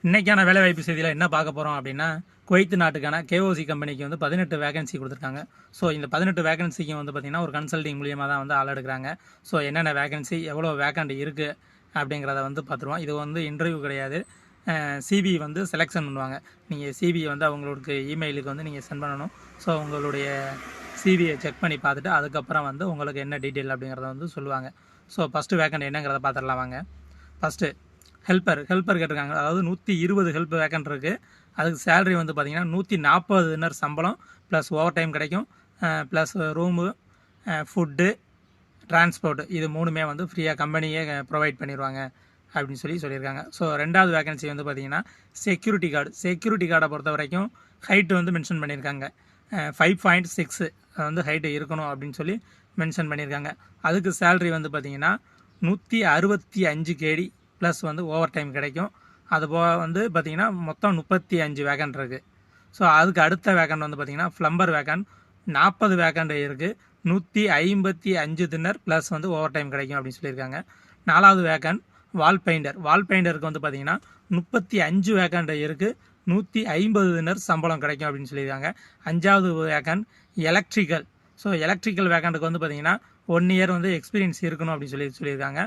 இன்றைக்கான வேலைவாய்ப்பு செய்தியில் என்ன பார்க்க போகிறோம் அப்படின்னா, குவைத் நாட்டுக்கான கேஓசி கம்பெனிக்கு வந்து 18 வேகன்சி கொடுத்துருக்காங்க. ஸோ இந்த 18 வேகன்சிக்கும் வந்து பார்த்திங்கன்னா ஒரு கன்சல்டிங் மூலியமாக தான் வந்து ஆள் எடுக்கிறாங்க. ஸோ என்னென்ன வேகன்சி, எவ்வளோ வேக்கண்ட் இருக்குது அப்படிங்கிறத வந்து பார்த்துருவோம். இது வந்து இன்டர்வியூ கிடையாது. சிவி வந்து செலெக்ஷன் பண்ணுவாங்க. நீங்கள் சிவியை வந்து அவங்களுக்கு இமெயிலுக்கு வந்து நீங்கள் சென்ட் பண்ணணும். ஸோ உங்களுடைய சிவியை செக் பண்ணி பார்த்துட்டு அதுக்கப்புறம் வந்து உங்களுக்கு என்ன டீட்டெயில் அப்படிங்கிறத வந்து சொல்லுவாங்க. ஸோ ஃபஸ்ட்டு வேக்கண்ட் என்னங்கிறத பார்த்துடலாம் வாங்க. ஃபஸ்ட்டு ஹெல்ப்பர் கேட்டிருக்காங்க. அதாவது 120 ஹெல்ப் வேக்கண்ட் இருக்குது. அதுக்கு சேலரி வந்து பார்த்திங்கன்னா 140 தினர் சம்பளம் ப்ளஸ் ஓவர் டைம் கிடைக்கும். ப்ளஸ் ரூமு, ஃபுட்டு, டிரான்ஸ்போர்ட் இது மூணுமே வந்து ஃப்ரீயாக கம்பெனியே ப்ரொவைட் பண்ணிடுவாங்க அப்படின்னு சொல்லியிருக்காங்க. ஸோ ரெண்டாவது வேகன்சி வந்து பார்த்திங்கன்னா செக்யூரிட்டி கார்டை பொறுத்த வரைக்கும் ஹைட்டு வந்து மென்ஷன் பண்ணியிருக்காங்க. 5.6 வந்து ஹைட்டு இருக்கணும் அப்படின்னு சொல்லி மென்ஷன் பண்ணியிருக்காங்க. அதுக்கு சேலரி வந்து பார்த்திங்கன்னா 165 கேடி ப்ளஸ் வந்து ஓவர் டைம் கிடைக்கும். அது போக வந்து பார்த்திங்கன்னா மொத்தம் 35 வேக்கண்ட் இருக்குது. ஸோ அதுக்கு அடுத்த வேக்கண்ட் வந்து பார்த்திங்கன்னா ஃப்ளம்பர் வேக்கண்ட் 40 வேக்கண்ட் இருக்குது. 155 தினர் ப்ளஸ் வந்து ஓவர் டைம் கிடைக்கும் அப்படின்னு சொல்லியிருக்காங்க. நாலாவது வேக்கண்ட் வால் பெயிண்டருக்கு வந்து பார்த்திங்கன்னா 35 வேக்கண்ட் இருக்குது. 150 தினர் சம்பளம் கிடைக்கும் அப்படின்னு சொல்லியிருக்காங்க. அஞ்சாவது வேக்கண்ட் எலக்ட்ரிக்கல் வேக்கண்ட்டுக்கு வந்து பார்த்திங்கன்னா 1 இயர் வந்து எக்ஸ்பீரியன்ஸ் இருக்கணும் அப்படின்னு சொல்லியிருக்காங்க.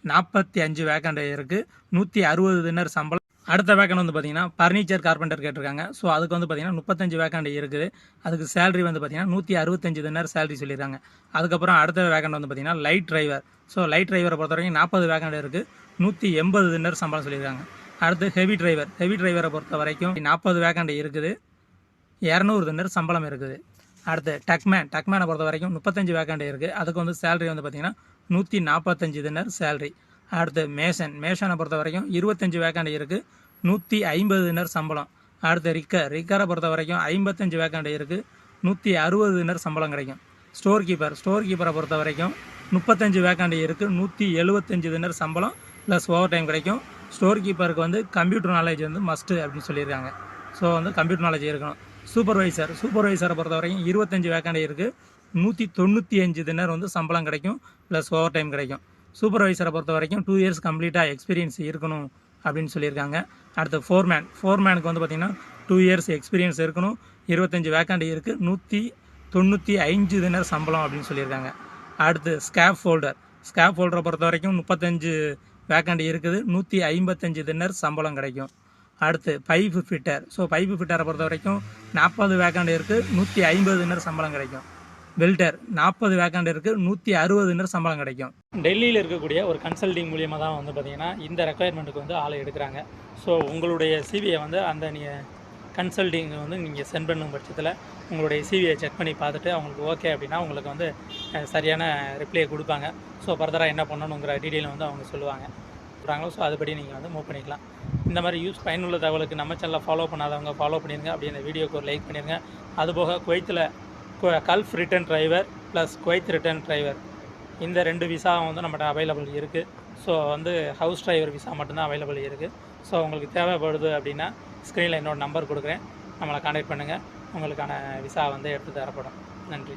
45 வேக்கண்ட் இருக்குது. 160 தினர் சம்பளம். அடுத்த வேக்கண்ட் வந்து பார்த்திங்கன்னா ஃபர்னிச்சர் கார்பெண்டர் கேட்டிருக்காங்க. ஸோ அதுக்கு வந்து பார்த்திங்கன்னா 35 வேக்கண்ட் இருக்குது. அதுக்கு சேலரி வந்து பார்த்திங்கன்னா 165 தினர் சேலரி சொல்லியிருக்காங்க. அதுக்கப்புறம் அடுத்த வேக்கண்ட் வந்து பார்த்திங்கன்னா லைட் டிரைவர். ஸோ லைட் டிரைவரை பொறுத்த வரைக்கும் 40 வேக்கண்ட் இருக்குது. 180 தினர் சம்பளம் சொல்லியிருக்காங்க. அடுத்து ஹெவி டிரைவரை பொறுத்த வரைக்கும் 40 வேக்கண்ட் இருக்குது. 200 தினர் சம்பளம் இருக்குது. அடுத்து டக்மேனை பொறுத்த வரைக்கும் 35 வேக்கண்ட் இருக்குது. அதுக்கு வந்து சேலரி வந்து பார்த்திங்கன்னா 145 தினர் சேலரி. அடுத்து மேஷனை பொறுத்த வரைக்கும் 25 வேக்கண்ட் இருக்குது. 150 தினர் சம்பளம். அடுத்து ரிக்கரை பொறுத்த வரைக்கும் 55 வேக்கண்ட் இருக்குது. 160 தினர் சம்பளம் கிடைக்கும். ஸ்டோர் கீப்பரை பொறுத்த வரைக்கும் 35 வேக்கண்ட் இருக்குது. 175 தினர் சம்பளம் ப்ளஸ் ஓவர் டைம் கிடைக்கும். ஸ்டோர் கீப்பருக்கு வந்து கம்ப்யூட்டர் நாலேஜ் வந்து மஸ்ட்டு அப்படின்னு சொல்லியிருக்காங்க. ஸோ வந்து கம்ப்யூட்டர் நாலேஜ் இருக்கணும். சூப்பர்வைசரை பொறுத்த வரைக்கும் 25 வேக்கண்ட் இருக்குது. 195 தினர் வந்து சம்பளம் கிடைக்கும் ப்ளஸ் ஓவர் டைம் கிடைக்கும். சூப்பர்வைசரை பொறுத்த வரைக்கும் 2 இயர்ஸ் கம்ப்ளீட்டாக எக்ஸ்பீரியன்ஸ் இருக்கணும் அப்படின்னு சொல்லியிருக்காங்க. அடுத்து ஃபோர்மேனுக்கு வந்து பார்த்திங்கன்னா 2 இயர்ஸ் எக்ஸ்பீரியன்ஸ் இருக்கணும். 25 வேக்கண்ட் இருக்குது. 195 தினர் சம்பளம் அப்படின்னு சொல்லியிருக்காங்க. அடுத்து ஸ்கேப் ஹோல்டரை பொறுத்த வரைக்கும் 35 வேக்கண்ட் இருக்குது. 155 தினர் சம்பளம் கிடைக்கும். அடுத்து பைப்பு ஃபிட்டரை பொறுத்த வரைக்கும் 40 வேக்கண்ட் இருக்குது. 150 தினர் சம்பளம் கிடைக்கும். வெல்டர் 40 வேக்கண்ட் இருக்குது. 160 தினர் சம்பளம் கிடைக்கும். டெல்லியில் இருக்கக்கூடிய ஒரு கன்சல்டிங் மூலியமாக தான் வந்து பார்த்திங்கன்னா இந்த ரெக்குயர்மெண்ட்டுக்கு வந்து ஆளை எடுக்கிறாங்க. ஸோ உங்களுடைய சிவியை வந்து அந்த கன்சல்டிங் வந்து நீங்கள் சென்ட் பண்ணும் பட்சத்தில் உங்களுடைய சிவியை செக் பண்ணி பார்த்துட்டு அவங்களுக்கு ஓகே அப்படின்னா உங்களுக்கு வந்து சரியான ரிப்ளையை கொடுப்பாங்க. ஸோ ஃபர்தராக என்ன பண்ணணுங்கிற டீட்டெயிலை வந்து அவங்க சொல்லுவாங்க. ஸோ அதுபடி நீங்கள் வந்து மூவ் பண்ணிக்கலாம். இந்த மாதிரி பயனுள்ள தகவலுக்கு நம்ம சேனலை ஃபாலோ பண்ணாதவங்க ஃபாலோ பண்ணிடுங்க. அப்படி இந்த வீடியோக்கு ஒரு லைக் பண்ணிடுங்க. அதுபோக குவைத்தில் gulf return driver plus Kuwait return driver இந்த 2 விசா வந்து நம்மகிட்ட அவைலபிள் இருக்குது. ஸோ வந்து ஹவுஸ் டிரைவர் விசா மட்டும்தான் அவைலபிள் இருக்குது. ஸோ உங்களுக்கு தேவைப்படுது அப்படின்னா ஸ்க்ரீனில் என்னோடய நம்பர் கொடுக்குறேன். நம்மளை கான்டாக்ட் பண்ணுங்கள். உங்களுக்கான விசா வந்து எடுத்து தரப்படும். நன்றி.